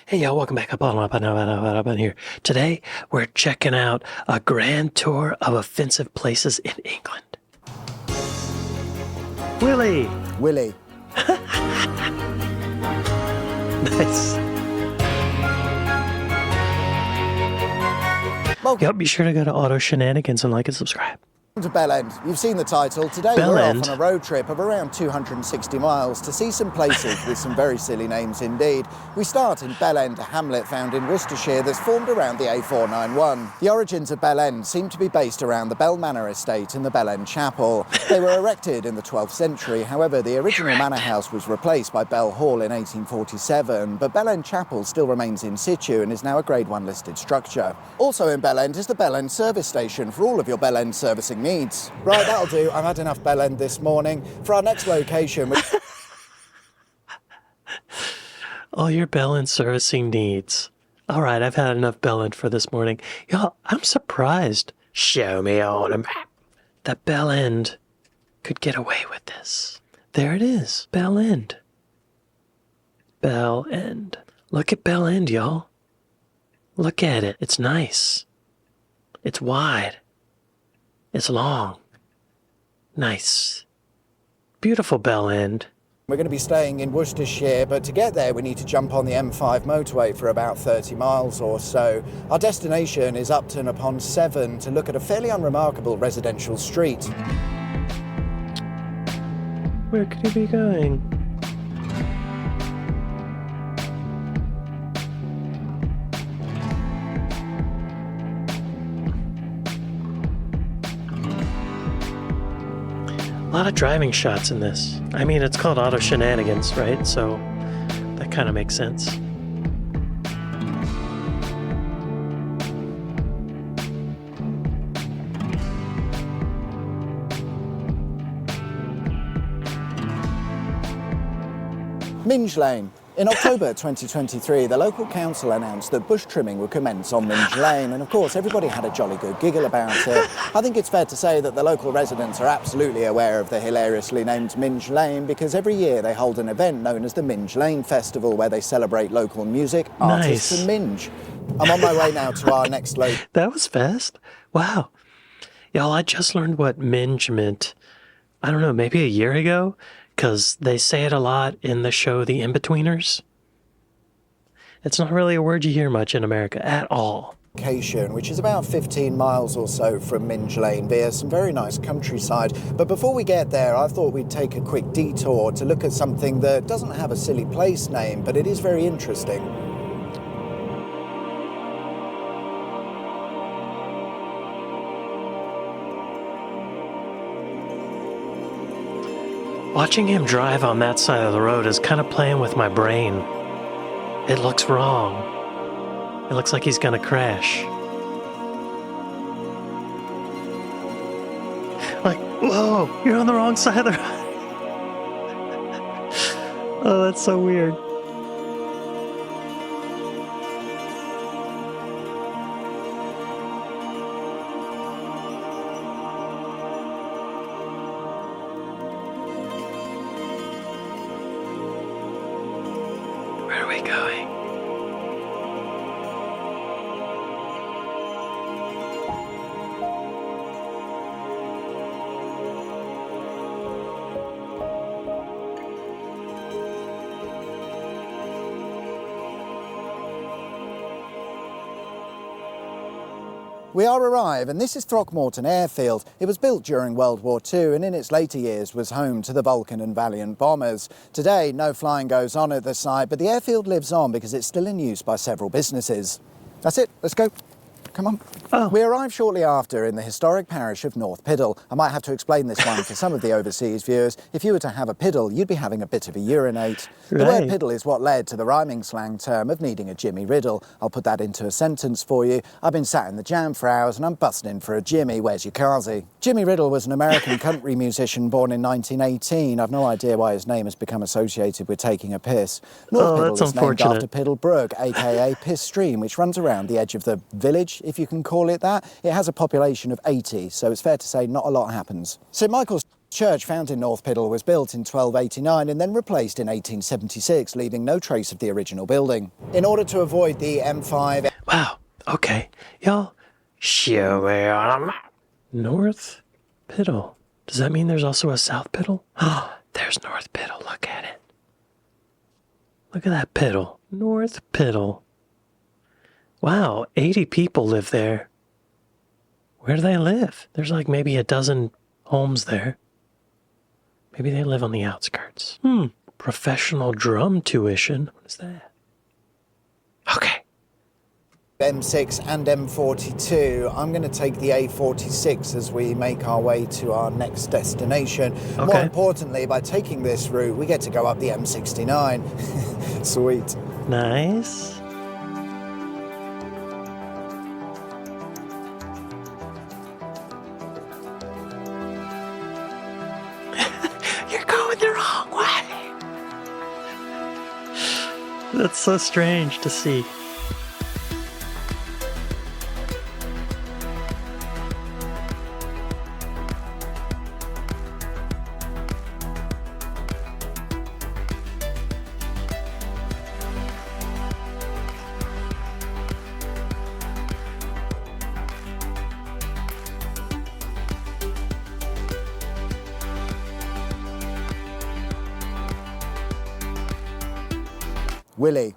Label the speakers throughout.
Speaker 1: Hey y'all, welcome back up on here. Today we're checking out a grand tour of offensive places in England. Willey!
Speaker 2: Willey.
Speaker 1: Nice.
Speaker 2: Welcome
Speaker 1: Yep, be sure to go to Auto Shenanigans and like and subscribe.
Speaker 2: to Bell End. You've seen the title. Today
Speaker 1: Bell
Speaker 2: we're
Speaker 1: End.
Speaker 2: off on a road trip of around 260 miles to see some places with some very silly names indeed. We start in Bell End, a hamlet found in Worcestershire that's formed around the A491. The origins of Bell End seem to be based around the Bell Manor estate and the Bell End Chapel. They were erected in the 12th century. However, the original manor house was replaced by Bell Hall in 1847, but Bell End Chapel still remains in situ and is now a Grade 1 listed structure. Also in Bell End is the Bell End service station for all of your Bell End servicing needs. Right, that'll do. I've had enough Bell End this morning. For our next location...
Speaker 1: All your Bell End servicing needs. All right, I've had enough Bell End for this morning. Y'all, I'm surprised. Show me on a map that Bell End could get away with this. There it is, Bell End. Bell End. Look at Bell End, y'all. Look at it. It's nice. It's wide. It's long. Nice. Beautiful Bell End.
Speaker 2: We're going to be staying in Worcestershire, but to get there we need to jump on the M5 motorway for about 30 miles or so. Our destination is Upton upon Severn to look at a fairly unremarkable residential street.
Speaker 1: Where could he be going? A lot of driving shots in this. I mean, it's called Auto Shenanigans, right? So that kind of makes sense.
Speaker 2: Minge Lane. In October 2023, the local council announced that bush trimming would commence on Minge Lane, and of course everybody had a jolly good giggle about it. I think it's fair to say that the local residents are absolutely aware of the hilariously named Minge Lane, because every year they hold an event known as the Minge Lane Festival, where they celebrate local music, artists
Speaker 1: Nice.
Speaker 2: and minge. I'm on my way now to our next location.
Speaker 1: That was fast. Wow. Y'all, I just learned what minge meant, I don't know, maybe a year ago, because they say it a lot in the show The In-Betweeners. It's not really a word you hear much in America at all.
Speaker 2: Which is about 15 miles or so from Minge Lane via some very nice countryside. But before we get there, I thought we'd take a quick detour to look at something that doesn't have a silly place name, but it is very interesting.
Speaker 1: Watching him drive on that side of the road is kind of playing with my brain. It looks wrong. It looks like he's gonna crash. Like, whoa, you're on the wrong side of the road. Oh, that's so weird. Where are we going?
Speaker 2: We are arrived, and this is Throckmorton Airfield. It was built during World War II and in its later years was home to the Vulcan and Valiant bombers. Today, no flying goes on at the site, but the airfield lives on because it's still in use by several businesses. That's it, let's go. Come on.
Speaker 1: Oh.
Speaker 2: We arrived shortly after in the historic parish of North Piddle. I might have to explain this one for some of the overseas viewers. If you were to have a piddle, you'd be having a bit of a urinate. The word
Speaker 1: Right.
Speaker 2: piddle is what led to the rhyming slang term of needing a Jimmy Riddle. I'll put that into a sentence for you. I've been sat in the jam for hours and I'm busting in for a Jimmy. Where's your carsy? Jimmy Riddle was an American country musician born in 1918. I've no idea why his name has become associated with taking a piss. North
Speaker 1: Oh,
Speaker 2: Piddle
Speaker 1: that's
Speaker 2: is named
Speaker 1: unfortunate.
Speaker 2: after Piddle Brook, aka Piss Stream, which runs around the edge of the village, if you can call it that. It has a population of 80, so it's fair to say not a lot happens. St Michael's church found in North Piddle was built in 1289 and then replaced in 1876, leaving no trace of the original building. In order to avoid the M5...
Speaker 1: Wow, okay. Y'all, show me on a map. North Piddle. Does that mean there's also a South Piddle? Oh, there's North Piddle. Look at it. Look at that Piddle. North Piddle. Wow, 80 people live there. Where do they live? There's like maybe a dozen homes there. Maybe they live on the outskirts. Professional drum tuition. What is that? Okay.
Speaker 2: M6 and M42. I'm going to take the A46 as we make our way to our next destination.
Speaker 1: Okay.
Speaker 2: More importantly, by taking this route, we get to go up the M69. Sweet.
Speaker 1: Nice. You're going the wrong way. That's so strange to see.
Speaker 2: Willey.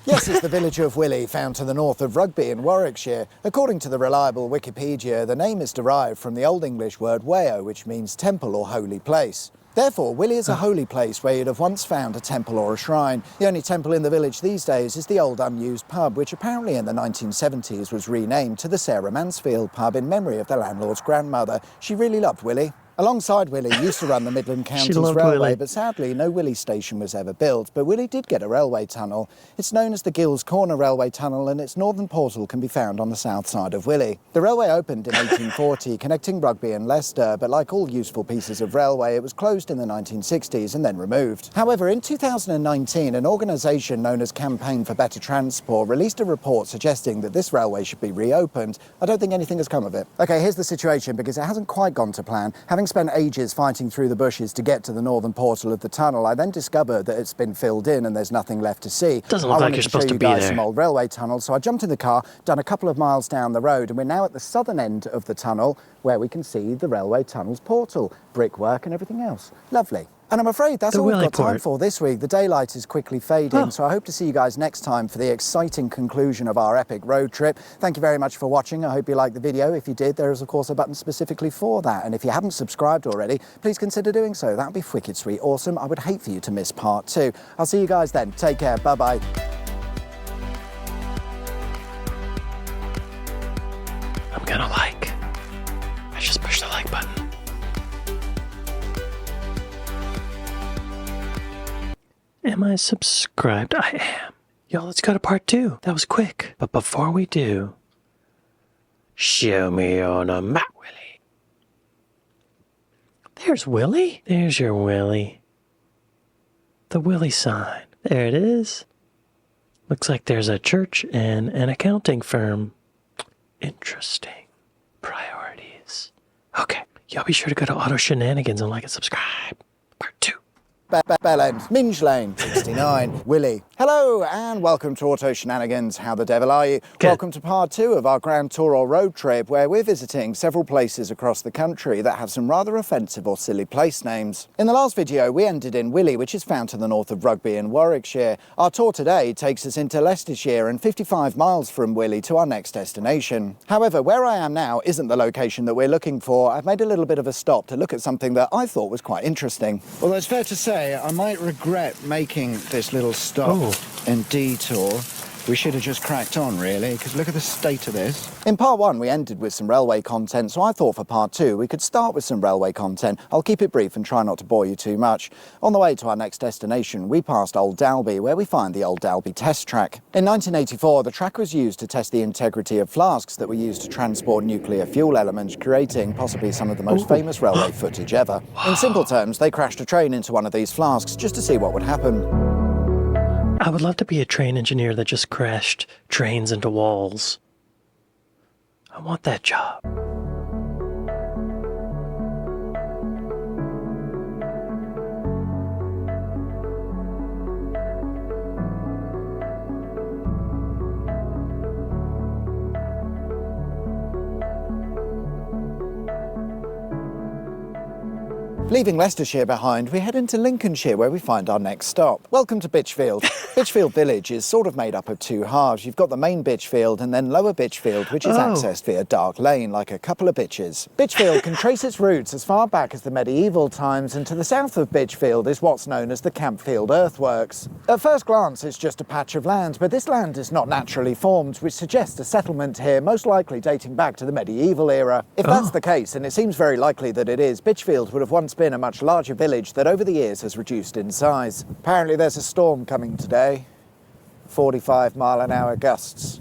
Speaker 2: Yes, it's the village of Willey, found to the north of Rugby in Warwickshire. According to the reliable Wikipedia, the name is derived from the Old English word weo, which means temple or holy place. Therefore, Willey is a holy place where you'd have once found a temple or a shrine. The only temple in the village these days is the old unused pub, which apparently in the 1970s was renamed to the Sarah Mansfield pub in memory of the landlord's grandmother. She really loved Willey. Alongside Willey used to run the Midland Counties Railway,
Speaker 1: Willey.
Speaker 2: but sadly no Willey station was ever built. But Willey did get a railway tunnel. It's known as the Gills Corner Railway Tunnel, and its northern portal can be found on the south side of Willey. The railway opened in 1840, connecting Rugby and Leicester, but like all useful pieces of railway, it was closed in the 1960s and then removed. However, in 2019, an organisation known as Campaign for Better Transport released a report suggesting that this railway should be reopened. I don't think anything has come of it. Okay, here's the situation, because it hasn't quite gone to plan. Having spent ages fighting through the bushes to get to the northern portal of the tunnel, I then discovered that it's been filled in and there's nothing left to see.
Speaker 1: Doesn't look like you're supposed to be
Speaker 2: I wanted to show you guys
Speaker 1: there.
Speaker 2: some old railway tunnels, so I jumped in the car, done a couple of miles down the road, and we're now at the southern end of the tunnel where we can see the railway tunnel's portal, brickwork and everything else. Lovely. And I'm afraid that's
Speaker 1: The
Speaker 2: all we've
Speaker 1: Willey
Speaker 2: got time
Speaker 1: port.
Speaker 2: for this week. The daylight is quickly fading, so I hope to see you guys next time for the exciting conclusion of our epic road trip. Thank you very much for watching. I hope you liked the video. If you did, there is of course a button specifically for that. And if you haven't subscribed already, please consider doing so. That would be wicked sweet awesome. I would hate for you to miss part 2. I'll see you guys then. Take care. Bye-bye.
Speaker 1: I'm gonna like. I just pushed the like button. Am I subscribed? I am. Yo, let's go to part 2. That was quick. But before we do, show me on a map, Willey. There's Willey. There's your Willey. The Willey sign. There it is. Looks like there's a church and an accounting firm. Interesting. Priorities. Okay. Y'all be sure to go to Auto Shenanigans and like and subscribe. Part 2.
Speaker 2: Bell End, Minge Lane, 69, Willey. Hello and welcome to Auto Shenanigans. How the devil are you?
Speaker 1: Good.
Speaker 2: Welcome to part 2 of our grand tour or road trip, where we're visiting several places across the country that have some rather offensive or silly place names. In the last video, we ended in Willey, which is found to the north of Rugby in Warwickshire. Our tour today takes us into Leicestershire and 55 miles from Willey to our next destination. However, where I am now isn't the location that we're looking for. I've made a little bit of a stop to look at something that I thought was quite interesting. Although it's fair to say, I might regret making this little stop and detour. We should have just cracked on, really, because look at the state of this. In part 1, we ended with some railway content, so I thought for part 2 we could start with some railway content. I'll keep it brief and try not to bore you too much. On the way to our next destination, we passed Old Dalby, where we find the Old Dalby test track. In 1984, the track was used to test the integrity of flasks that were used to transport nuclear fuel elements, creating possibly some of the most famous railway footage ever. In simple terms, they crashed a train into one of these flasks just to see what would happen.
Speaker 1: I would love to be a train engineer that just crashed trains into walls. I want that job.
Speaker 2: Leaving Leicestershire behind, we head into Lincolnshire where we find our next stop. Welcome to Bitchfield. Bitchfield village is sort of made up of two halves. You've got the main Bitchfield and then Lower Bitchfield, which is accessed via Dark Lane, like a couple of bitches. Bitchfield can trace its roots as far back as the medieval times, and to the south of Bitchfield is what's known as the Campfield Earthworks. At first glance, it's just a patch of land, but this land is not naturally formed, which suggests a settlement here, most likely dating back to the medieval era. If that's the case, and it seems very likely that it is, Bitchfield would have once been a much larger village that over the years has reduced in size. Apparently there's a storm coming today. 45-mile-an-hour gusts.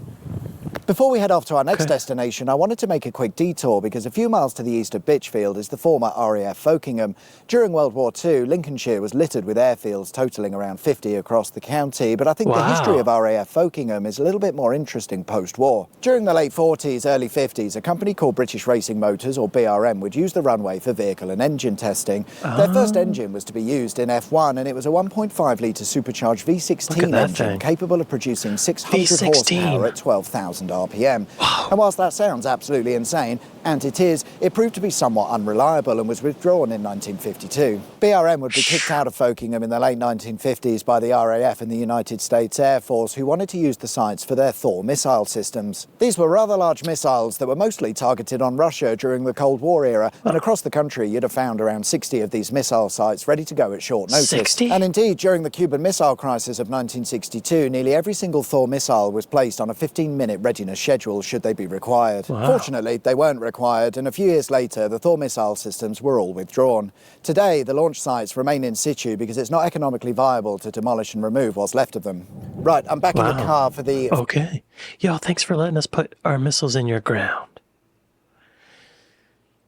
Speaker 2: Before we head off to our next destination, I wanted to make a quick detour because a few miles to the east of Bitchfield is the former RAF Folkingham. During World War II, Lincolnshire was littered with airfields totalling around 50 across the county, but I think the history of RAF Folkingham is a little bit more interesting post-war. During the late 40s, early 50s, a company called British Racing Motors, or BRM, would use the runway for vehicle and engine testing. Their first engine was to be used in F1, and it was a 1.5-litre supercharged V16 engine capable of producing 600 horsepower at 12,000 RPM. And whilst that sounds absolutely insane, and it is, it proved to be somewhat unreliable and was withdrawn in 1952. BRM would be kicked out of Folkingham in the late 1950s by the RAF and the United States Air Force, who wanted to use the sites for their Thor missile systems. These were rather large missiles that were mostly targeted on Russia during the Cold War era, and across the country you'd have found around 60 of these missile sites ready to go at short notice.
Speaker 1: 60?
Speaker 2: And indeed, during the Cuban Missile Crisis of 1962, nearly every single Thor missile was placed on a 15-minute readiness schedule should they be required. Fortunately, they weren't required, and a few years later, the Thor missile systems were all withdrawn. Today, the launch sites remain in situ because it's not economically viable to demolish and remove what's left of them. Right, I'm back in the car for the...
Speaker 1: Okay. Yo, thanks for letting us put our missiles in your ground.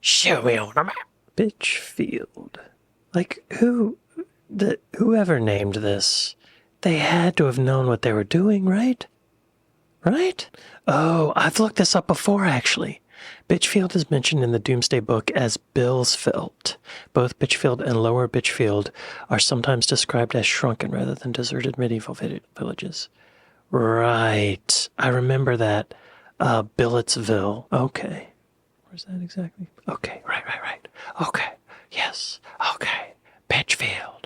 Speaker 1: Show me on a map. Bitchfield. Like, whoever named this, they had to have known what they were doing, right? Right? Oh, I've looked this up before, actually. Bitchfield is mentioned in the Doomsday Book as Billsfelt. Both Bitchfield and Lower Bitchfield are sometimes described as shrunken rather than deserted medieval villages. Right. I remember that. Billetsville. Okay. Where's that exactly? Okay, right. Okay, yes. Okay, Bitchfield.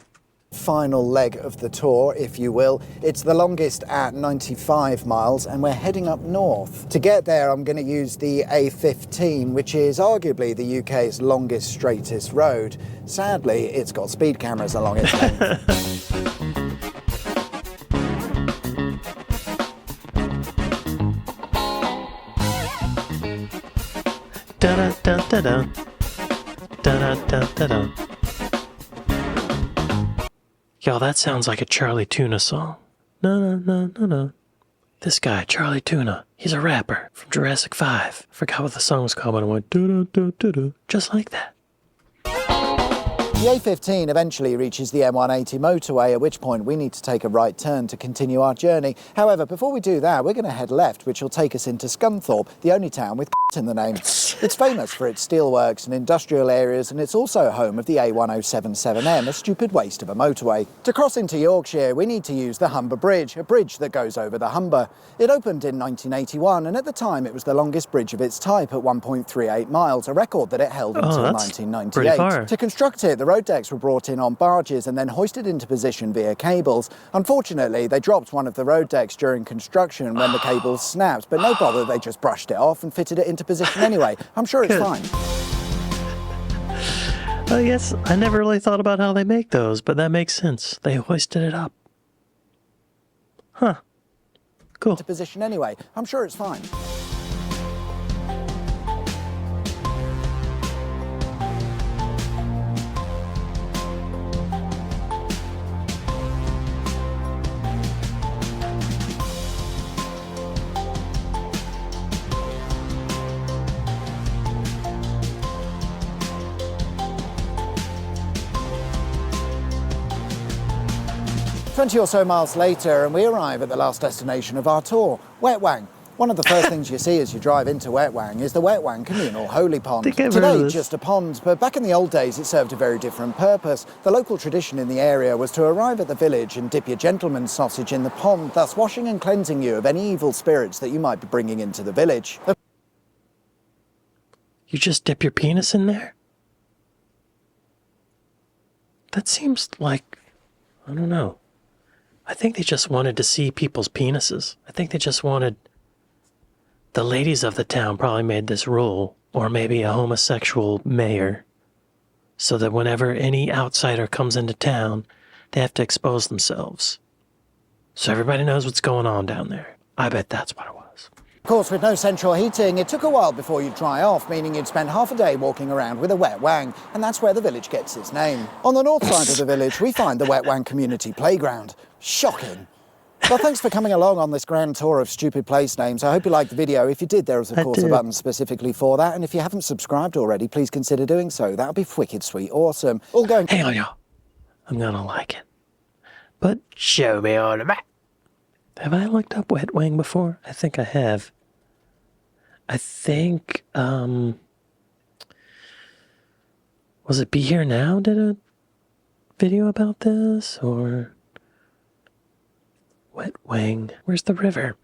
Speaker 2: Final leg of the tour, if you will. It's the longest at 95 miles, and we're heading up north. To get there, I'm going to use the A15, which is arguably the UK's longest, straightest road. Sadly, it's got speed cameras along its length.
Speaker 1: Da-da-da-da-da. Da-da-da-da-da. Yo, that sounds like a Charlie Tuna song. No. This guy, Charlie Tuna, he's a rapper from Jurassic 5. Forgot what the song was called, but I went do-do-do-do-do, just like that.
Speaker 2: The A15 eventually reaches the M180 motorway, at which point we need to take a right turn to continue our journey. However, before we do that, we're going to head left, which will take us into Scunthorpe, the only town with in the name. It's famous for its steelworks and industrial areas, and it's also home of the A1077M, a stupid waste of a motorway. To cross into Yorkshire, we need to use the Humber Bridge, a bridge that goes over the Humber. It opened in 1981, and at the time it was the longest bridge of its type at 1.38 miles, a record that it held until 1998. To construct it, the road decks were brought in on barges and then hoisted into position via cables. Unfortunately, they dropped one of the road decks during construction when the cables snapped, but no bother, they just brushed it off and fitted it into position anyway. I'm sure it's fine.
Speaker 1: I guess I never really thought about how they make those, but that makes sense. They hoisted it up. Huh. Cool.
Speaker 2: Into position anyway. I'm sure it's fine. 20 or so miles later, and we arrive at the last destination of our tour, Wetwang. One of the first things you see as you drive into Wetwang is the Wetwang Communal Holy Pond. Today, just a pond, but back in the old days, it served a very different purpose. The local tradition in the area was to arrive at the village and dip your gentleman's sausage in the pond, thus washing and cleansing you of any evil spirits that you might be bringing into the village.
Speaker 1: You just dip your penis in there? That seems like, I don't know. I think they just wanted to see people's penises. I think they just wanted... The ladies of the town probably made this rule, or maybe a homosexual mayor, so that whenever any outsider comes into town, they have to expose themselves. So everybody knows what's going on down there. I bet that's what it was.
Speaker 2: Of course, with no central heating, it took a while before you'd dry off, meaning you'd spend half a day walking around with a Wetwang, and that's where the village gets its name. On the north side of the village, we find the Wetwang Community Playground. Shocking. Well, thanks for coming along on this grand tour of stupid place names. I hope you liked the video. If you did, there is, of course, a button specifically for that. And if you haven't subscribed already, please consider doing so. That would be wicked sweet, awesome. All going...
Speaker 1: Hang on, y'all. I'm gonna like it. But show me on the map. Have I looked up Wetwang before? I think I have. I think, was it Be Here Now did a video about this, or Wetwang? Where's the river?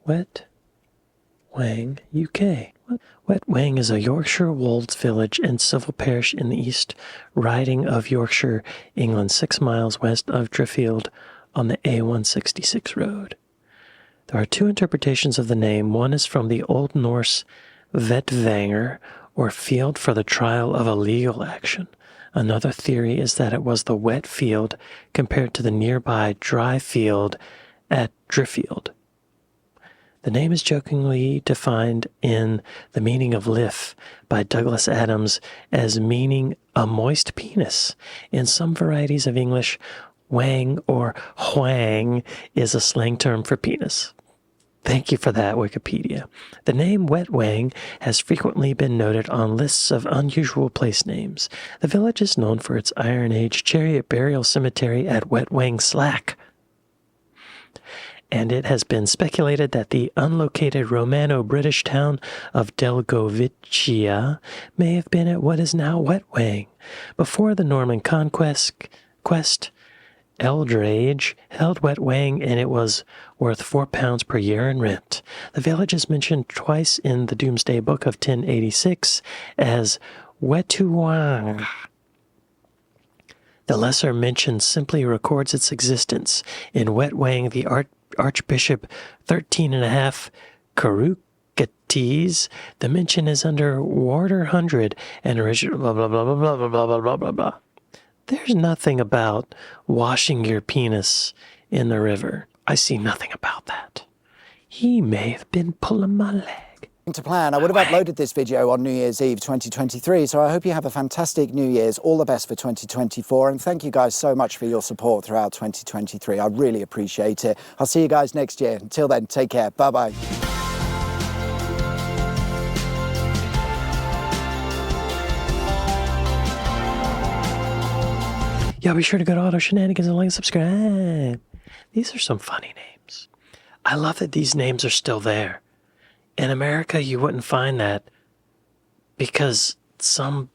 Speaker 1: Wetwang, UK. Wetwang is a Yorkshire Wolds village and civil parish in the East Riding of Yorkshire, England, 6 miles west of Driffield on the A166 road. There are 2 interpretations of the name. One is from the Old Norse Vetvanger, or field for the trial of a legal action. Another theory is that it was the wet field compared to the nearby dry field at Driffield. The name is jokingly defined in The Meaning of Liff by Douglas Adams as meaning a moist penis. In some varieties of English, wang or hwang is a slang term for penis. Thank you for that, Wikipedia. The name Wetwang has frequently been noted on lists of unusual place names. The village is known for its Iron Age chariot burial cemetery at Wetwang Slack. And it has been speculated that the unlocated Romano-British town of Delgovicea may have been at what is now Wetwang. Before the Norman conquest, Eldrage held Wetwang, and it was worth £4 per year in rent. The village is mentioned twice in the Domesday Book of 1086 as Wetwang. The lesser mention simply records its existence. In Wetwang, the Archbishop 13.5 Carucates, the mention is under Warder 100 and original blah blah blah blah blah blah blah blah blah blah. There's nothing about washing your penis in the river. I see nothing about that. He may have been pulling my leg.
Speaker 2: To plan, I would have uploaded this video on New Year's Eve 2023, so I hope you have a fantastic New Year's. All the best for 2024, and thank you guys so much for your support throughout 2023. I really appreciate it. I'll see you guys next year. Until then, take care. Bye-bye.
Speaker 1: Y'all be sure to go to Auto Shenanigans and like and subscribe. These are some funny names. I love that these names are still there. In America, you wouldn't find that because some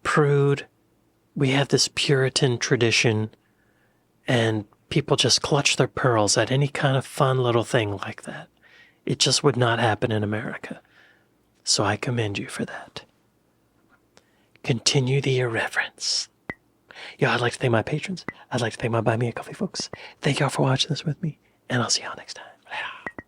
Speaker 1: prude, we have this Puritan tradition, and people just clutch their pearls at any kind of fun little thing like that. It just would not happen in America. So I commend you for that. Continue the irreverence. Yo, I'd like to thank my patrons. I'd like to thank my Buy Me a Coffee folks. Thank y'all for watching this with me, and I'll see y'all next time.